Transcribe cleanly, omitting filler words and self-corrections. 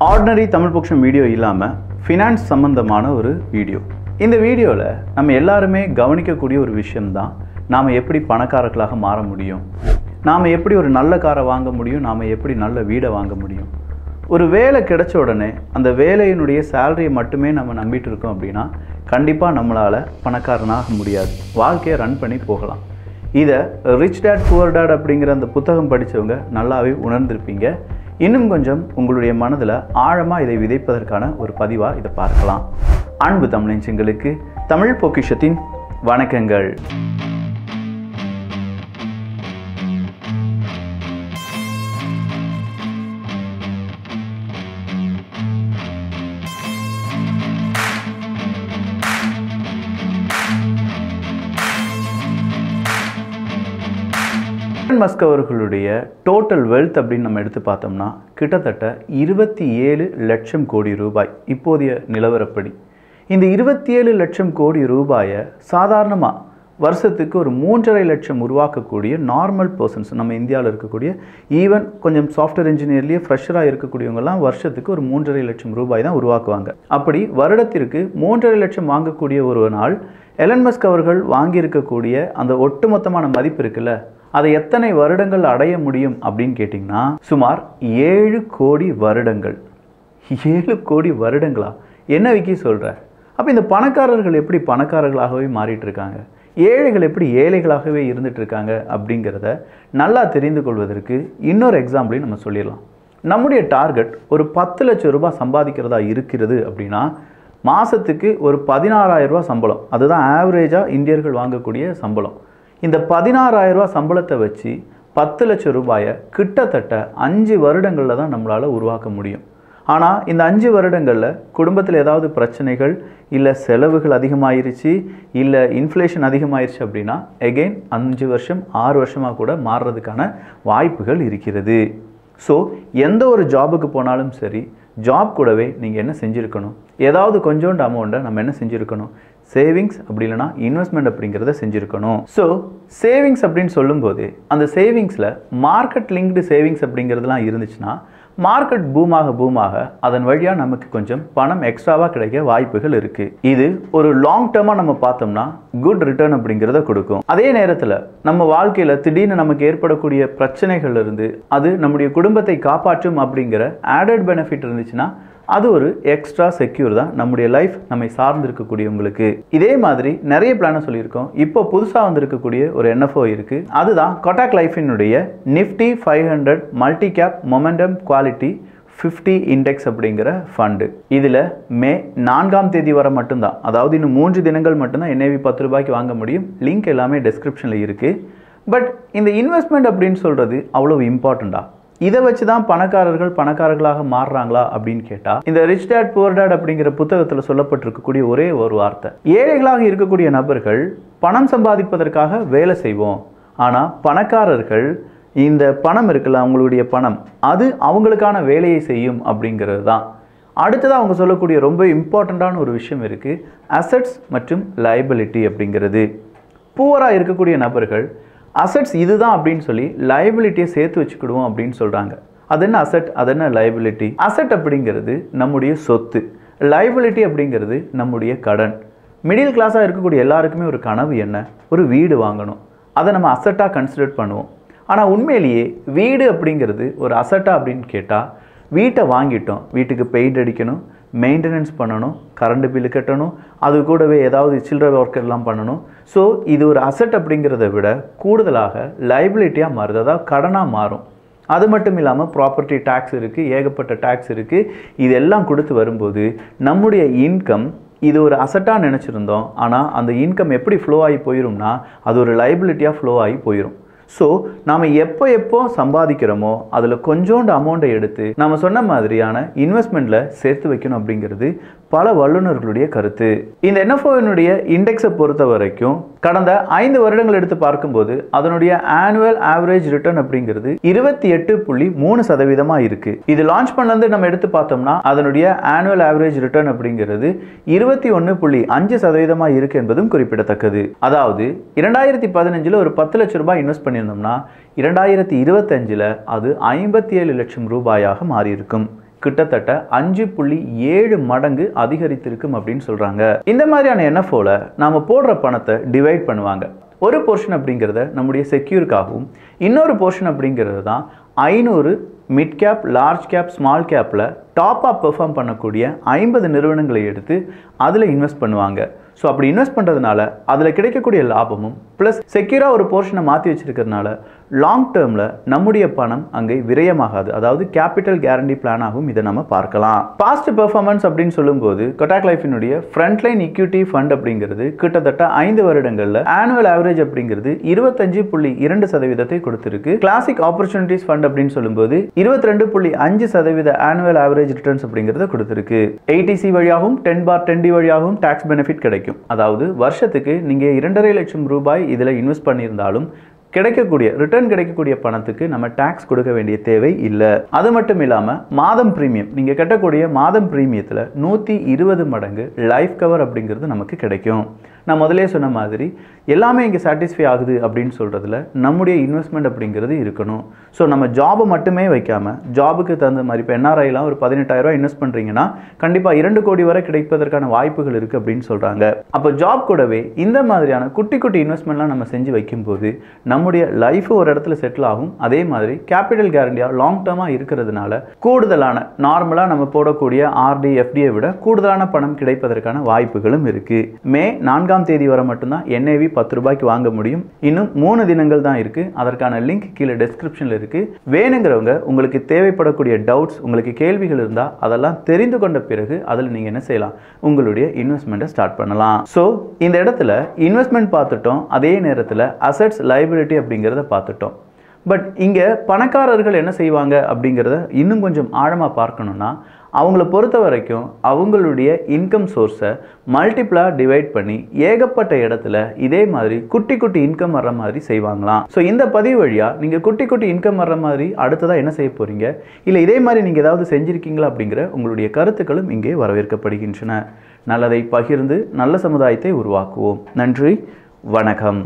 Ordinary Tamil பொக்கிஷம் video இல்லாமல் finance சம்பந்தமான ஒரு வீடியோ. இந்த வீடியோவில் நம்ம எல்லாருமே கவனிக்கக்கூடிய ஒரு விஷயம்தான், நாம் எப்படி பணக்காரர்களாக மாற முடியும், நாம் எப்படி ஒரு நல்ல காரை வாங்க முடியும், நாம் எப்படி நல்ல வீடை வாங்க முடியும். ஒரு வேலை கிடைச்ச உடனே அந்த வேலையினுடைய சேலரியை மட்டுமே நம்ம நம்பிட்டு இருக்கோம் அப்படின்னா கண்டிப்பாக நம்மளால் பணக்காரனாக முடியாது, வாழ்க்கையை ரன் பண்ணி போகலாம். இதை ரிச் டேட் புவர் டேட் அப்படிங்கிற அந்த புத்தகம் படித்தவங்க நல்லாவே உணர்ந்திருப்பீங்க. இன்னும் கொஞ்சம் உங்களுடைய மனதில் ஆழமாக இதை விதைப்பதற்கான ஒரு பதிவாக இதை பார்க்கலாம். அன்பு தமிழஞ்சங்களுக்கு தமிழ் பொக்கிஷத்தின் வணக்கங்கள். எலன் மஸ்க் அவர்களுடைய டோட்டல் வெல்த் அப்படின்னு நம்ம எடுத்து பார்த்தோம்னா கிட்டத்தட்ட 27 லட்சம் கோடி ரூபாய் இப்போதைய நிலவரப்படி. இந்த 27 லட்சம் கோடி ரூபாயை சாதாரணமாக வருஷத்துக்கு ஒரு 3.5 லட்சம் உருவாக்கக்கூடிய நார்மல் பர்சன்ஸ் நம்ம இந்தியாவில் இருக்கக்கூடிய, ஈவன் கொஞ்சம் சாஃப்ட்வேர் இன்ஜினியர்லேயே ஃப்ரெஷராக இருக்கக்கூடியவங்கெல்லாம் வருஷத்துக்கு ஒரு 3.5 லட்சம் ரூபாய் தான் உருவாக்குவாங்க. அப்படி வருடத்திற்கு 3.5 லட்சம் வாங்கக்கூடிய ஒரு நாள் எலன் மஸ்க் அவர்கள் வாங்கியிருக்கக்கூடிய அந்த ஒட்டுமொத்தமான மதிப்பு இருக்குல்ல, அதை எத்தனை வருடங்கள் அடைய முடியும் அப்படின்னு கேட்டிங்கன்னா சுமார் 7 கோடி வருடங்கள். 7 கோடி வருடங்களா? என்ன விக்கி சொல்கிற? அப்போ இந்த பணக்காரர்கள் எப்படி பணக்காரர்களாகவே மாறிட்டு இருக்காங்க, ஏழைகள் எப்படி ஏழைகளாகவே இருந்துட்டு இருக்காங்க அப்படிங்கிறத நல்லா தெரிந்து கொள்வதற்கு இன்னொரு எக்ஸாம்பிளையும் நம்ம சொல்லிடலாம். நம்முடைய டார்கெட் ஒரு 10 லட்சம் ரூபாய் சம்பாதிக்கிறதா இருக்கிறது அப்படின்னா மாதத்துக்கு ஒரு 16,000 ரூபா சம்பளம், அதுதான் ஆவரேஜாக இந்தியர்கள் வாங்கக்கூடிய சம்பளம். இந்த 16,000 ரூபா சம்பளத்தை வச்சு 10 லட்சம் ரூபாயை கிட்டத்தட்ட 5 வருடங்களில் தான் நம்மளால் உருவாக்க முடியும். ஆனால் இந்த 5 வருடங்களில் குடும்பத்தில் ஏதாவது பிரச்சனைகள், இல்லை செலவுகள் அதிகமாகிருச்சு, இல்லை இன்ஃப்ளேஷன் அதிகமாகிருச்சு அப்படின்னா எகெயின் 5 வருஷம் 6 வருஷமாக கூட மாறுறதுக்கான வாய்ப்புகள் இருக்கிறது. ஸோ எந்த ஒரு ஜாபுக்கு போனாலும் சரி, ஜாப் கூடவே நீங்கள் என்ன செஞ்சுருக்கணும், ஏதாவது கொஞ்சோண்டு அமௌண்ட்டை நம்ம என்ன செஞ்சுருக்கணும், சேவிங்ஸ் அப்படி இல்லைனா இன்வெஸ்ட்மெண்ட் அப்படிங்கிறத செஞ்சுருக்கணும். ஸோ சேவிங்ஸ் அப்படின்னு சொல்லும்போது அந்த சேவிங்ஸில் மார்க்கெட் லிங்க்டு சேவிங்ஸ் அப்படிங்கிறதுலாம் இருந்துச்சுன்னா மார்க்கெட் பூமாக அதன் வழியாக நமக்கு கொஞ்சம் பணம் எக்ஸ்ட்ராவாக கிடைக்க வாய்ப்புகள் இருக்குது. இது ஒரு லாங் டேர்மாக நம்ம பார்த்தோம்னா குட் ரிட்டர்ன் அப்படிங்கிறத கொடுக்கும். அதே நேரத்தில் நம்ம வாழ்க்கையில் திடீர்னு நமக்கு ஏற்படக்கூடிய பிரச்சனைகள் இருந்து அது நம்முடைய குடும்பத்தை காப்பாற்றும் அப்படிங்கிற ஆடட் பெனிஃபிட் இருந்துச்சுன்னா அது ஒரு எக்ஸ்ட்ரா செக்யூர் தான் நம்முடைய லைஃப் நம்மை சார்ந்து இருக்கக்கூடியவங்களுக்கு. இதே மாதிரி நிறைய பிளானை சொல்லியிருக்கோம். இப்போ புதுசாக வந்திருக்கக்கூடிய ஒரு NFO இருக்குது, அதுதான் கொட்டாக் லைஃபினுடைய Nifty 500 multi cap momentum quality 50 index அப்படிங்கிற ஃபண்டு. இதில் மே 4ஆம் தேதி வரை மட்டும்தான், அதாவது இன்னும் 3 தினங்கள் மட்டும்தான் NAV 10 ரூபாய்க்கு வாங்க முடியும். லிங்க் எல்லாமே டெஸ்கிரிப்ஷனில் இருக்குது. பட் இந்த இன்வெஸ்ட்மெண்ட் அப்படின்னு சொல்கிறது அவ்வளோ இம்பார்ட்டண்டா? இதை வச்சு தான் பணக்காரர்களாக மாறுறாங்களா அப்படின்னு கேட்டால் இந்த ரிச் டேட் புவர் டேட் அப்படிங்கிற புத்தகத்தில் சொல்லப்பட்டிருக்கக்கூடிய ஒரே ஒரு வார்த்தை, ஏழைகளாக இருக்கக்கூடிய நபர்கள் பணம் சம்பாதிப்பதற்காக வேலை செய்வோம், ஆனால் பணக்காரர்கள் இந்த பணம் இருக்குல்ல, அவங்களுடைய பணம் அது அவங்களுக்கான வேலையை செய்யும் அப்படிங்கிறது தான். அடுத்ததாக அவங்க சொல்லக்கூடிய ரொம்ப இம்பார்ட்டண்ட்டான ஒரு விஷயம் இருக்குது, அசட்ஸ் மற்றும் லைபிலிட்டி அப்படிங்கிறது. புவராக இருக்கக்கூடிய நபர்கள் அசட்ஸ் இதுதான் அப்படின்னு சொல்லி லைபிலிட்டியை சேர்த்து வச்சுக்கிடுவோம் அப்படின்னு சொல்கிறாங்க. அது என்ன அசட், அது என்ன லைபிலிட்டி? அசட் அப்படிங்கிறது நம்முடைய சொத்து, லைபிலிட்டி அப்படிங்கிறது நம்முடைய கடன். மிடில் கிளாஸாக இருக்கக்கூடிய எல்லாருக்குமே ஒரு கனவு என்ன, ஒரு வீடு வாங்கணும். அதை நம்ம அசட்டாக கன்சிடர் பண்ணுவோம். ஆனால் உண்மையிலேயே வீடு அப்படிங்கிறது ஒரு அசட்டா அப்படின்னு கேட்டால், வீட்டை வாங்கிட்டோம், வீட்டுக்கு பெயிண்ட் அடிக்கணும், மெயின்டெனன்ஸ் பண்ணணும், கரண்ட் பில்லு கட்டணும், அது கூடவே ஏதாவது சில்லறை ஒர்க்கெல்லாம் பண்ணணும். ஸோ இது ஒரு அசட் அப்படிங்கிறத விட கூடுதலாக லைபிலிட்டியாக மாறுது, அதாவது கடனாக மாறும். அது மட்டும் இல்லாமல் ப்ராப்பர்ட்டி டேக்ஸ் இருக்குது, ஏகப்பட்ட டேக்ஸ் இருக்குது. இதெல்லாம் கொடுத்து வரும்போது நம்முடைய இன்கம் இது ஒரு அசட்டாக நினச்சிருந்தோம், ஆனால் அந்த இன்கம் எப்படி ஃப்ளோ ஆகி போயிடும்னா அது ஒரு லைபிலிட்டியாக ஃப்ளோ ஆகி போயிடும். ஸோ நாம் எப்போ சம்பாதிக்கிறோமோ அதில் கொஞ்சோண்டு அமௌண்ட்டை எடுத்து நம்ம சொன்ன மாதிரியான இன்வெஸ்ட்மெண்ட்டில் சேர்த்து வைக்கணும் அப்படிங்கிறது பல வல்லுநர்களுடைய கருத்து. இந்த NFOனுடைய இண்டெக்ஸை பொறுத்த வரைக்கும் கடந்த 5 வருடங்கள் எடுத்து பார்க்கும்போது அதனுடைய ஆனுவல் ஆவரேஜ் ரிட்டர்ன் அப்படிங்கிறது 28.3% இருக்குது. இது லான்ச் பண்ணது நம்ம எடுத்து பார்த்தோம்னா அதனுடைய ஆனுவல் ஆவரேஜ் ரிட்டர்ன் அப்படிங்கிறது 21.5% இருக்குது என்பதும் குறிப்பிடத்தக்கது. அதாவது 2015 ஒரு 10 லட்சம் ரூபாய் இன்வெஸ்ட் பண்ணியிருந்தோம்னா 2025 அது 57 லட்சம் ரூபாயாக மாறி இருக்கும். கிட்டத்தட்ட 5.7 மடங்கு அதிகரித்திருக்கும் அப்படின்னு சொல்றாங்க. இந்த மாதிரியான NFOல நாம போடுற பணத்தை டிவைட் பண்ணுவாங்க. ஒரு போர்ஷன் அப்படிங்கிறத நம்முடைய செக்யூருக்காகவும் இன்னொரு போர்ஷன் அப்படிங்கிறது தான் 500 mid cap, large cap, small கேப்பில் டாப்பாக பெர்ஃபார்ம் பண்ணக்கூடிய 50 நிறுவனங்களை எடுத்து அதில் இன்வெஸ்ட் பண்ணுவாங்க. ஸோ அப்படி இன்வெஸ்ட் பண்ணுறதுனால அதில் கிடைக்கக்கூடிய லாபமும் ப்ளஸ் செக்யூராக ஒரு போர்ஷனை மாற்றி வச்சிருக்கிறதுனால லாங் டேர்மில் நம்முடைய பணம் அங்கே விரயமாகாது. அதாவது கேபிட்டல் கேரண்டி பிளானாகவும் இதை நம்ம பார்க்கலாம். பாஸ்ட் பெர்ஃபார்மன்ஸ் அப்படின்னு சொல்லும்போது கொட்டாக் லைஃபினுடைய ஃப்ரண்ட்லைன் இக்விட்டி ஃபண்ட் அப்படிங்கிறது கிட்டத்தட்ட 5 வருடங்களில் ஆனுவல் ஆவரேஜ் அப்படிங்கிறது 25.2% கொடுத்திருக்கு. கிளாசிக் ஆப்பர்ச்சுனிட்டிஸ் ஃபண்ட் அப்படின்னு சொல்லும்போது 22.5% ஆனுவல் ஆவரேஜ் ரிட்டர்ன்ஸ் அப்படிங்கிறத கொடுத்திருக்கு. ATC வழியாகவும் 10/10D வழியாகவும் டாக்ஸ் பெனிஃபிட் கிடைக்கும். அதாவது வருஷத்துக்கு நீங்க 2.5 லட்சம் ரூபாய் இதுல இன்வெஸ்ட் பண்ணியிருந்தாலும் ரிட்டர்ன் கிடைக்கக்கூடிய பணத்துக்கு நம்ம டாக்ஸ் கொடுக்க வேண்டிய தேவை இல்லை. அது மட்டும் இல்லாம மாதம் பிரீமியம், நீங்க கட்டக்கூடிய மாதம் பிரீமியத்துல 120 மடங்கு லைஃப் கவர் அப்படிங்கிறது நமக்கு கிடைக்கும். நான் முதலே சொன்ன மாதிரி எல்லாமே இங்கே சாட்டிஸ்ஃபை ஆகுது அப்படின்னு சொல்கிறதுல நம்முடைய இன்வெஸ்ட்மெண்ட் அப்படிங்கிறது இருக்கணும். ஸோ நம்ம ஜாபை மட்டுமே வைக்காமல் ஜாபுக்கு தகுந்த மாதிரி இப்போ NRIலாம் ஒரு 18,000 இன்வெஸ்ட் பண்ணுறீங்கன்னா கண்டிப்பாக 2 கோடி வரை கிடைப்பதற்கான வாய்ப்புகள் இருக்குது அப்படின்னு சொல்கிறாங்க. அப்போ ஜாப் கூடவே இந்த மாதிரியான குட்டி குட்டி இன்வெஸ்ட்மெண்ட்லாம் நம்ம செஞ்சு வைக்கும்போது நம்முடைய லைஃப் ஒரு இடத்துல செட்டில் ஆகும். அதே மாதிரி கேபிட்டல் கேரண்டியாக லாங் டேர்மாக இருக்கிறதுனால கூடுதலான நார்மலாக நம்ம போடக்கூடிய RD, FDயை விட கூடுதலான பணம் கிடைப்பதற்கான வாய்ப்புகளும் இருக்குது. மே 4 தேதி வரை மட்டும்தான் NAV 10 ரூபாய்க்கு வாங்க முடியும். இன்னும் 3 தினங்கள் தான் இருக்கு. அதற்கான லிங்க் கீழே டிஸ்கிரிப்ஷன்ல இருக்கு. வேணுங்கிறவங்க உங்களுக்கு தேவைப்படக்கூடிய டவுட்ஸ், உங்களுக்கு கேள்விகள் இருந்தா அதெல்லாம் தெரிந்து கொண்ட பிறகு அதில் நீங்க என்ன செய்யலாம், உங்களுடைய இன்வெஸ்ட்மெண்ட்டை ஸ்டார்ட் பண்ணலாம். ஸோ இந்த இடத்துல இன்வெஸ்ட்மெண்ட் பார்த்துட்டோம், அதே நேரத்தில் அசெட்ஸ், லைபிலிட்டி அப்படிங்கிறத பார்த்துட்டோம். பட் இங்கே பணக்காரர்கள் என்ன செய்வாங்க அப்படிங்கிறத இன்னும் கொஞ்சம் ஆழமாக பார்க்கணும்னா அவங்கள பொறுத்த வரைக்கும் அவங்களுடைய இன்கம் சோர்ஸை மல்டிப்ளாக டிவைட் பண்ணி ஏகப்பட்ட இடத்துல இதே மாதிரி குட்டி குட்டி இன்கம் வர்ற மாதிரி செய்வாங்களாம். ஸோ இந்த பதிவு வழியாக நீங்கள் குட்டி குட்டி இன்கம் வர்ற மாதிரி அடுத்ததாக என்ன செய்ய போகிறீங்க, இல்லை இதே மாதிரி நீங்கள் ஏதாவது செஞ்சுருக்கீங்களா அப்படிங்கிற உங்களுடைய கருத்துக்களும் இங்கே வரவேற்கப்படுகின்றன. நல்லதை பகிர்ந்து நல்ல சமுதாயத்தை உருவாக்குவோம். நன்றி, வணக்கம்.